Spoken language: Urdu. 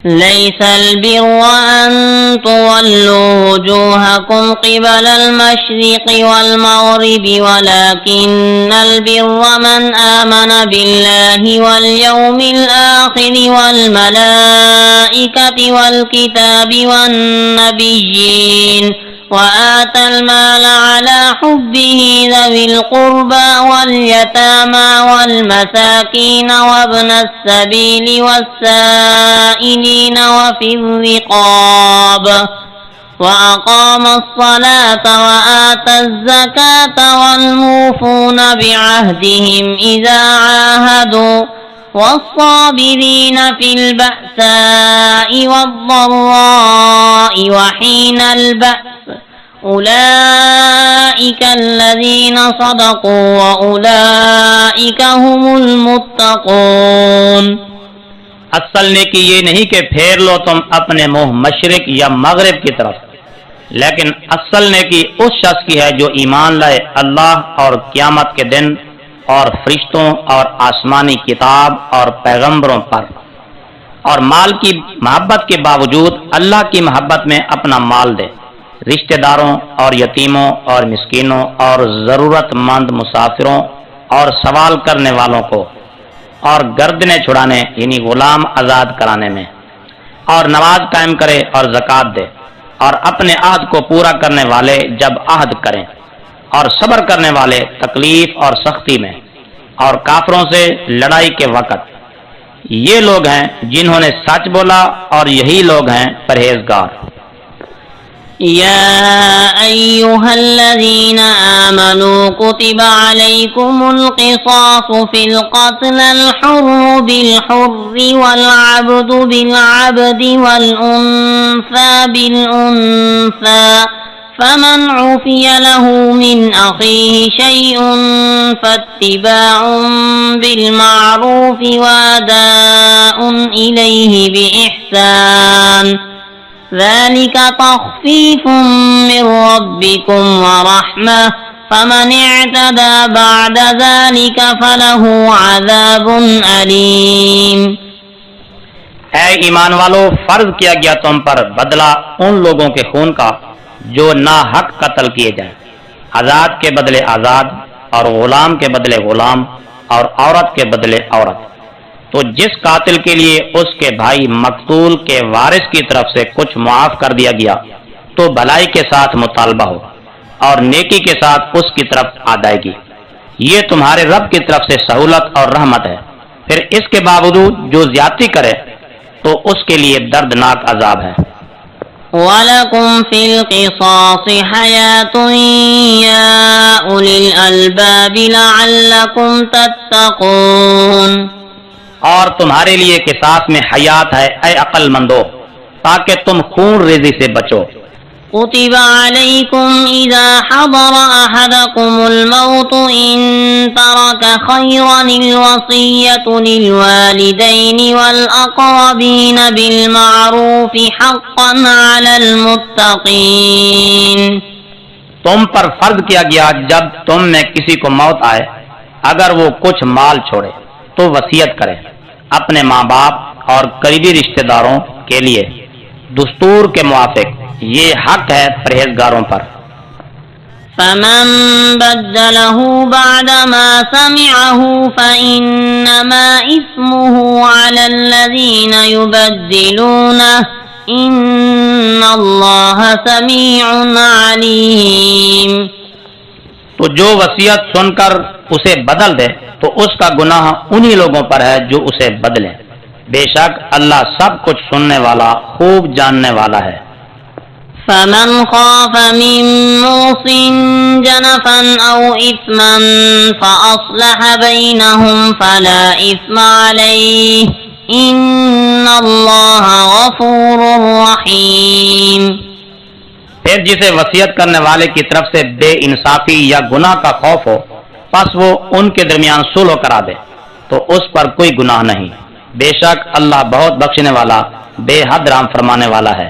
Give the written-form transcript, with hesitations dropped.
ليس البر أن تولوا وجوهكم قبل المشرق والمغرب ولكن البر من آمن بالله واليوم الآخر والملائكة والكتاب والنبيين وآتى المال على حبه ذوي القربى واليتامى والمساكين وابن السبيل والسائلين وفي الرقاب وأقام الصلاة وآتى الزكاة والموفون بعهدهم إذا عاهدوا والصابرين في البأساء والضراء وحين البأس أولئك الذين صدقوا وأولئك هم المتقون۔ اصل نیکی یہ نہیں کہ پھیر لو تم اپنے منہ مشرق یا مغرب کی طرف، لیکن اصل نیکی اس شخص کی ہے جو ایمان لائے اللہ اور قیامت کے دن اور فرشتوں اور آسمانی کتاب اور پیغمبروں پر، اور مال کی محبت کے باوجود اللہ کی محبت میں اپنا مال دے، رشتہ داروں اور یتیموں اور مسکینوں اور ضرورت مند مسافروں اور سوال کرنے والوں کو، اور گردنیں چھڑانے یعنی غلام آزاد کرانے میں، اور نماز قائم کرے اور زکوٰۃ دے، اور اپنے عہد کو پورا کرنے والے جب عہد کریں، اور صبر کرنے والے تکلیف اور سختی میں، اور کافروں سے لڑائی کے وقت۔ یہ لوگ ہیں جنہوں نے سچ بولا اور یہی لوگ ہیں پرہیزگار۔ يا أيها الذين آمنوا كتب عليكم القصاص في القتل الحر بالحر والعبد بالعبد والأنثى بالأنثى فمن عفي له من أخيه شيء فاتباع بالمعروف وأداء إليه بإحسان ذلك تخفيف من ربكم ورحمة فمن اعتدى بعد ذلك فله عذاب أليم۔ اے ایمان والو، فرض کیا گیا تم پر بدلہ ان لوگوں کے خون کا جو ناحق قتل کیے جائیں، آزاد کے بدلے آزاد، اور غلام کے بدلے غلام، اور عورت کے بدلے عورت۔ تو جس قاتل کے لیے اس کے بھائی مقتول کے وارث کی طرف سے کچھ معاف کر دیا گیا تو بھلائی کے ساتھ مطالبہ ہو اور نیکی کے ساتھ اس کی طرف ادائیگی، یہ تمہارے رب کی طرف سے سہولت اور رحمت ہے۔ پھر اس کے باوجود جو زیادتی کرے تو اس کے لیے دردناک عذاب ہے۔ وَلَكُمْ فِي الْقِصَاصِ حَيَاةٌ يَا أُولِي الْأَلْبَابِ لَعَلَّكُمْ تَتَّقُونَ۔ اور تمہارے لیے قصاص میں حیات ہے اے عقل مندو، تاکہ تم خون ریزی سے بچو۔ كتب عليكم إذا حضر أحدكم الموت إن ترك خيرا الوصية للوالدين والأقربين بالمعروف حقا على المتقين۔ تم پر فرض کیا گیا جب تم میں کسی کو موت آئے، اگر وہ کچھ مال چھوڑے تو وصیت کرے اپنے ماں باپ اور قریبی رشتہ داروں کے لیے دستور کے موافق، یہ حق ہے پرہیزگاروں پر۔ فمن بدله بعدما سمعه فإنما إثمه على الذين يبدلونه إن الله سميع عليم۔ تو جو وصیت سن کر اسے بدل دے تو اس کا گناہ انہی لوگوں پر ہے جو اسے بدلیں، بے شک اللہ سب کچھ سننے والا خوب جاننے والا ہے۔ فمن خاف من موص جنفا أو إثما فأصلح بينهم فلا إثم عليه إن الله غفور رحيم۔ پھر جسے وصیت کرنے والے کی طرف سے بے انصافی یا گناہ کا خوف ہو، پس وہ ان کے درمیان صلح کرا دے تو اس پر کوئی گناہ نہیں، بے شک اللہ بہت بخشنے والا بے حد رحم فرمانے والا ہے۔